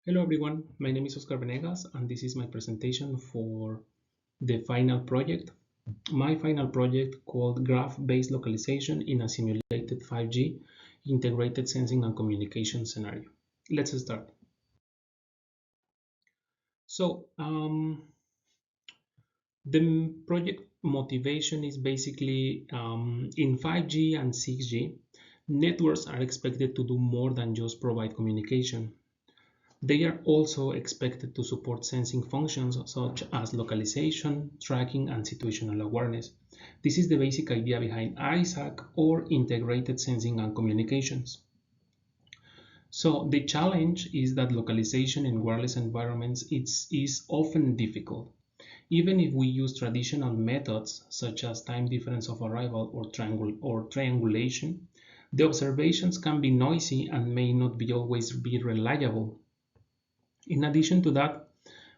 Hello everyone, my name is Oscar Venegas and this is my presentation for the final project. My final project called Graph-Based Localization in a Simulated 5G Integrated Sensing and Communication Scenario. Let's start. So, the project motivation is basically in 5G and 6G, networks are expected to do more than just provide communication. They are also expected to support sensing functions such as localization, tracking, and situational awareness. This is the basic idea behind ISAC or integrated sensing and communications. So the challenge is that localization in wireless environments is often difficult. Even if we use traditional methods such as time difference of arrival or triangulation, the observations can be noisy and may not always be reliable. In addition to that,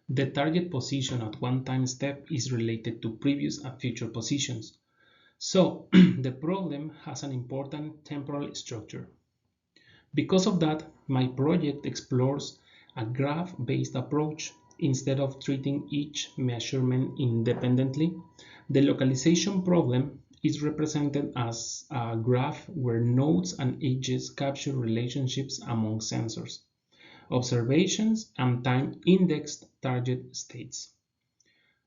the target position at one time step is related to previous and future positions. So the problem has an important temporal structure. Because of that, my project explores a graph-based approach. Instead of treating each measurement independently, the localization problem is represented as a graph where nodes and edges capture relationships among sensors, observations, and time-indexed target states.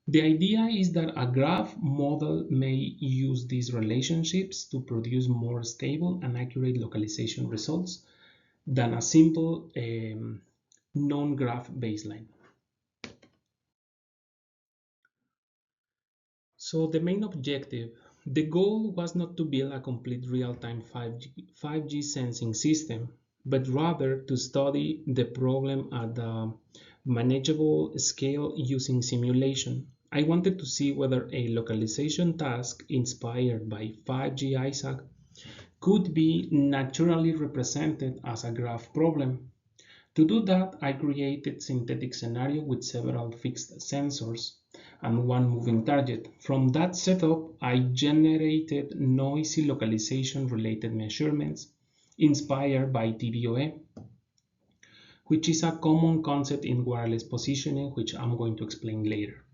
The idea is that a graph model may use these relationships to produce more stable and accurate localization results than a simple non-graph baseline. So the main objective, the goal was not to build a complete real-time 5G sensing system, but rather to study the problem at a manageable scale using simulation. I wanted to see whether a localization task inspired by 5G ISAC could be naturally represented as a graph problem. To do that, I created synthetic scenario with several fixed sensors and one moving target. From that setup, I generated noisy localization-related measurements inspired by TVOA, which is a common concept in wireless positioning, which I'm going to explain later.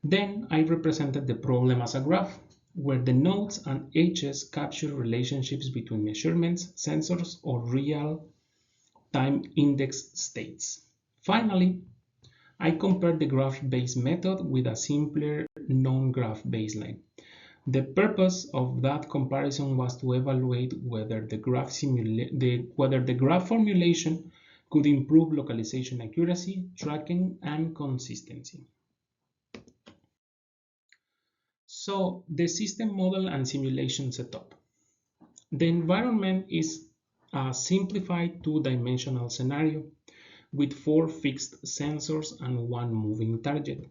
Then I represented the problem as a graph, where the nodes and edges capture relationships between measurements, sensors, or real time index states. Finally, I compared the graph-based method with a simpler non-graph baseline. The purpose of that comparison was to evaluate whether the graph formulation could improve localization accuracy, tracking, and consistency. So the system model and simulation setup. The environment is a simplified two-dimensional scenario with 4 fixed sensors and 1 moving target.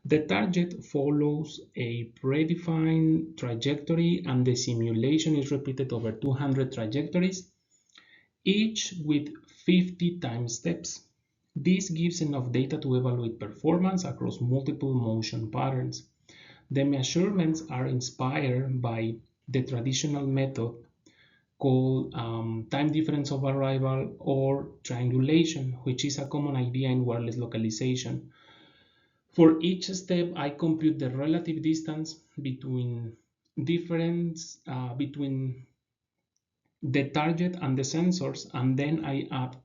The target follows a predefined trajectory and the simulation is repeated over 200 trajectories, each with 50 time steps. This gives enough data to evaluate performance across multiple motion patterns. The measurements are inspired by the traditional method called time difference of arrival or triangulation, which is a common idea in wireless localization. For each step, I compute the relative distance between between the target and the sensors, and then I add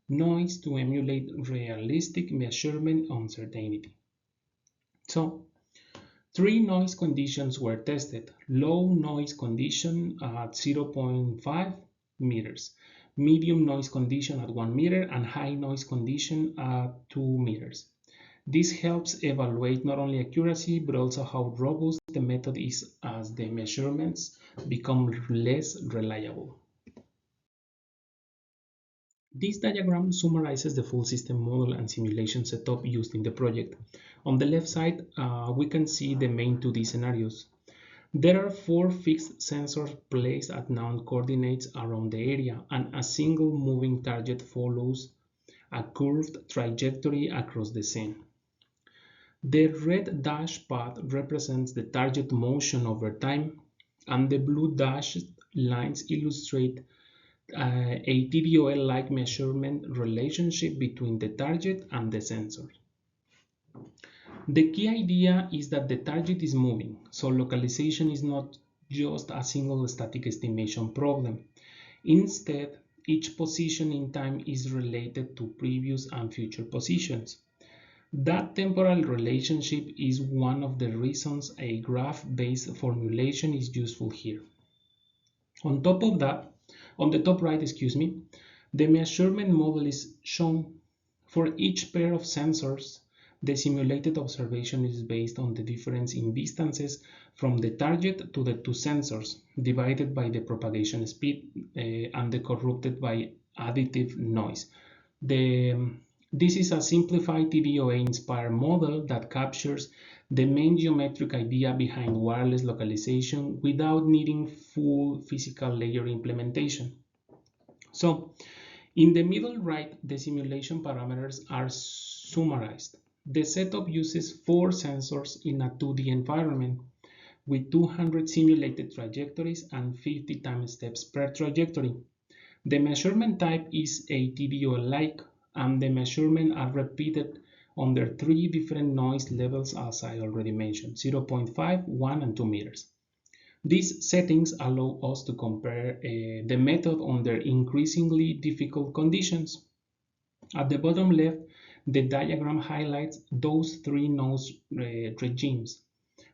noise to emulate realistic measurement uncertainty. So, 3 noise conditions were tested. Low noise condition at 0.5 meters, medium noise condition at 1 meter, and high noise condition at 2 meters. This helps evaluate not only accuracy, but also how robust the method is as the measurements become less reliable. This diagram summarizes the full system model and simulation setup used in the project. On the left side, we can see the main 2D scenarios. There are 4 fixed sensors placed at known coordinates around the area, and a single moving target follows a curved trajectory across the scene. The red dashed path represents the target motion over time, and the blue dashed lines illustrate a TVOL-like measurement relationship between the target and the sensor. The key idea is that the target is moving, so localization is not just a single static estimation problem. Instead, each position in time is related to previous and future positions. That temporal relationship is one of the reasons a graph-based formulation is useful here. On top of that, on the top right, the measurement model is shown. For each pair of sensors, the simulated observation is based on the difference in distances from the target to the two sensors, divided by the propagation speed and corrupted by additive noise. This is a simplified TVOA-inspired model that captures the main geometric idea behind wireless localization without needing full physical layer implementation. So, in the middle right, the simulation parameters are summarized. The setup uses 4 sensors in a 2D environment with 200 simulated trajectories and 50 time steps per trajectory. The measurement type is a TVOL-like, and the measurements are repeated under 3 different noise levels as I already mentioned, 0.5, 1, and 2 meters. These settings allow us to compare the method under increasingly difficult conditions. At the bottom left, the diagram highlights those 3 noise regimes.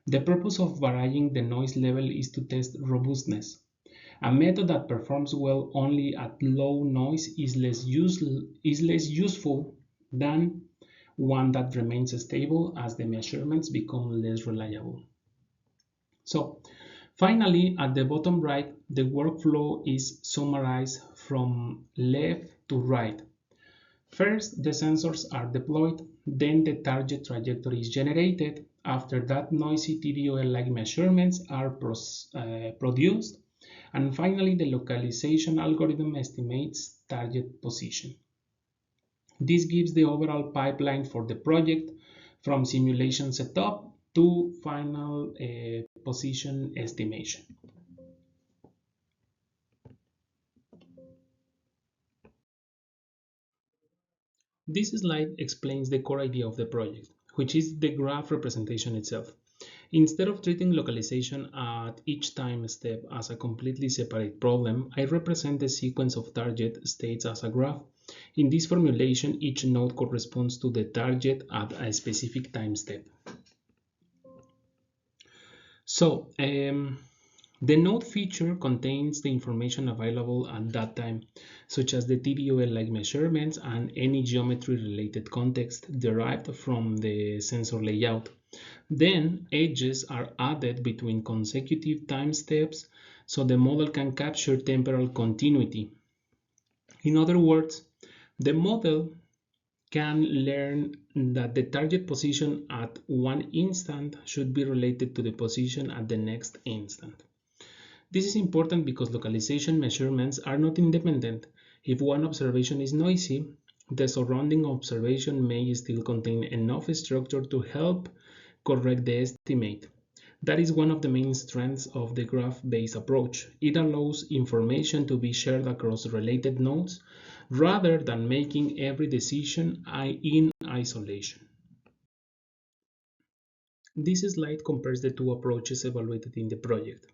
The purpose of varying the noise level is to test robustness. A method that performs well only at low noise is less useful than one that remains stable as the measurements become less reliable. So, finally, at the bottom right, the workflow is summarized from left to right. First, the sensors are deployed, then the target trajectory is generated. After that, noisy TVOL-like measurements are produced. And finally, the localization algorithm estimates target position. This gives the overall pipeline for the project from simulation setup to final position estimation. This slide explains the core idea of the project, which is the graph representation itself. Instead of treating localization at each time step as a completely separate problem, I represent the sequence of target states as a graph. In this formulation, each node corresponds to the target at a specific time step. So, the node feature contains the information available at that time, such as the TVOL-like measurements and any geometry-related context derived from the sensor layout. Then edges are added between consecutive time steps so the model can capture temporal continuity. In other words, the model can learn that the target position at one instant should be related to the position at the next instant. This is important because localization measurements are not independent. If one observation is noisy, the surrounding observation may still contain enough structure to help correct the estimate. That is one of the main strengths of the graph-based approach. It allows information to be shared across related nodes rather than making every decision in isolation. This slide compares the two approaches evaluated in the project.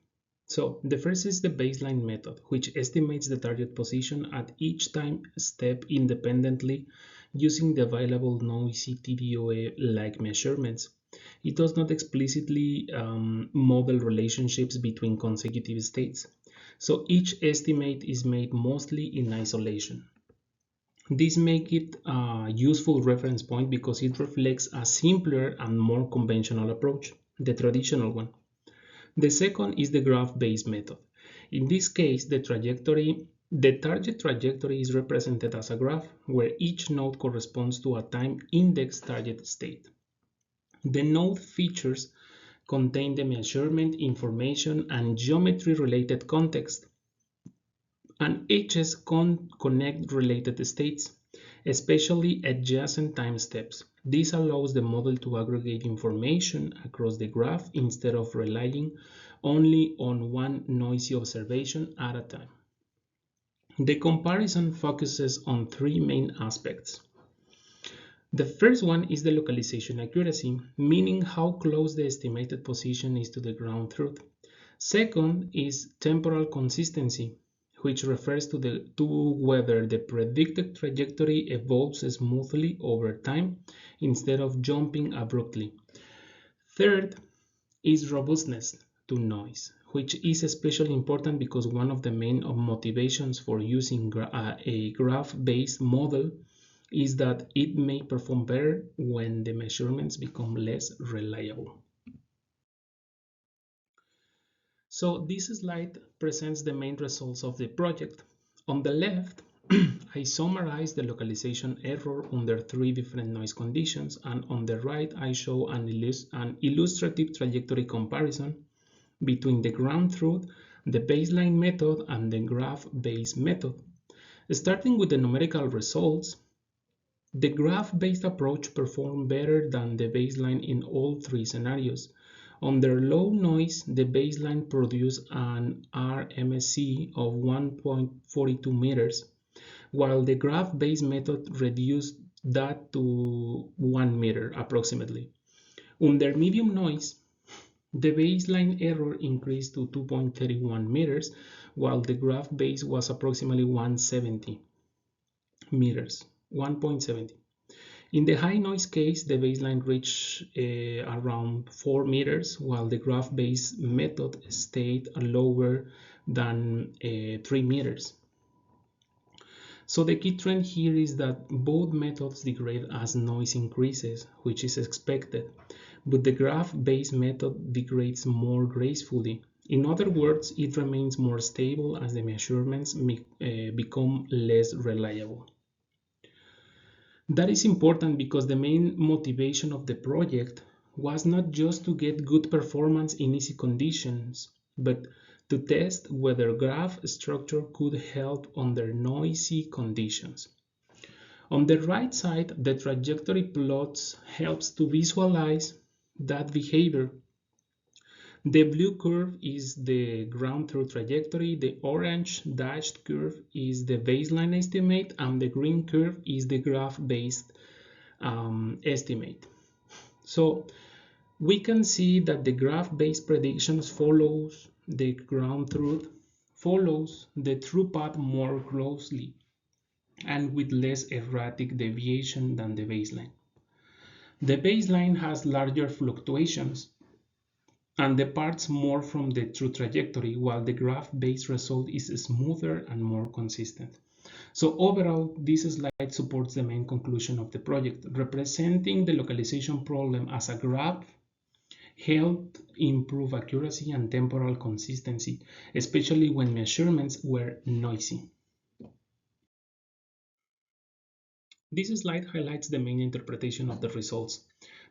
So the first is the baseline method, which estimates the target position at each time step independently using the available noisy TVOA-like measurements. It does not explicitly model relationships between consecutive states, so each estimate is made mostly in isolation. This makes it a useful reference point because it reflects a simpler and more conventional approach, the traditional one. The second is the graph-based method. In this case, the target trajectory is represented as a graph where each node corresponds to a time index target state. The node features contain the measurement information and geometry-related context, and edges connect related states, especially adjacent time steps. This allows the model to aggregate information across the graph instead of relying only on one noisy observation at a time. The comparison focuses on three main aspects. The first one is the localization accuracy, meaning how close the estimated position is to the ground truth. Second is temporal consistency, which refers to whether the predicted trajectory evolves smoothly over time instead of jumping abruptly. Third is robustness to noise, which is especially important because one of the main motivations for using a graph-based model is that it may perform better when the measurements become less reliable. So this slide presents the main results of the project. On the left, I summarize the localization error under three different noise conditions, and on the right, I show an illustrative trajectory comparison between the ground truth, the baseline method, and the graph-based method. Starting with the numerical results, the graph-based approach performed better than the baseline in all three scenarios. Under low noise, the baseline produced an RMSE of 1.42 meters, while the graph-based method reduced that to 1 meter approximately. Under medium noise, the baseline error increased to 2.31 meters, while the graph base was approximately 170 meters, 1.70. In the high noise case, the baseline reached around 4 meters, while the graph-based method stayed lower than 3 meters. So the key trend here is that both methods degrade as noise increases, which is expected, but the graph-based method degrades more gracefully. In other words, it remains more stable as the measurements become less reliable. That is important because the main motivation of the project was not just to get good performance in easy conditions, but to test whether graph structure could help under noisy conditions. On the right side, the trajectory plots helps to visualize that behavior. The blue curve is the ground truth trajectory, the orange dashed curve is the baseline estimate, and the green curve is the graph-based estimate. So we can see that the graph-based predictions follows the ground truth, follows the true path more closely and with less erratic deviation than the baseline. The baseline has larger fluctuations and departs more from the true trajectory, while the graph-based result is smoother and more consistent. So overall, this slide supports the main conclusion of the project. Representing the localization problem as a graph helped improve accuracy and temporal consistency, especially when measurements were noisy. This slide highlights the main interpretation of the results.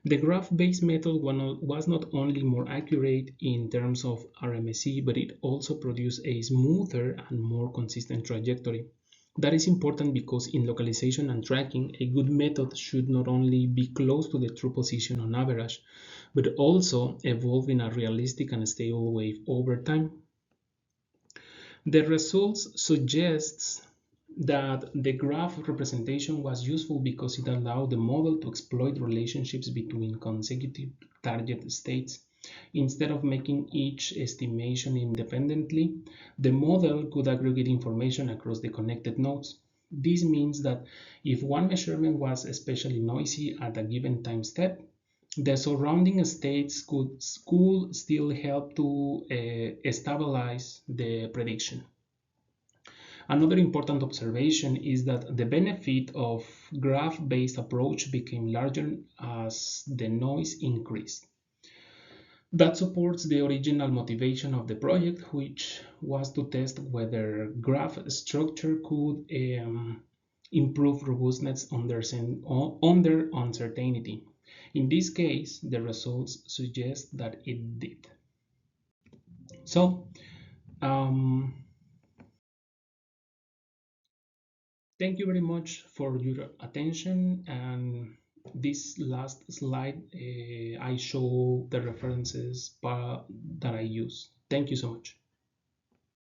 The graph-based method was not only more accurate in terms of RMSE, but it also produced a smoother and more consistent trajectory. That is important because in localization and tracking, a good method should not only be close to the true position on average, but also evolve in a realistic and stable way over time. The results suggests that the graph representation was useful because it allowed the model to exploit relationships between consecutive target states. Instead of making each estimation independently, the model could aggregate information across the connected nodes. This means that if one measurement was especially noisy at a given time step, the surrounding states could still help to stabilize the prediction. Another important observation is that the benefit of graph-based approach became larger as the noise increased. That supports the original motivation of the project, which was to test whether graph structure could improve robustness under uncertainty. In this case, the results suggest that it did. So, thank you very much for your attention, and this last slide I show the references that I use. Thank you so much.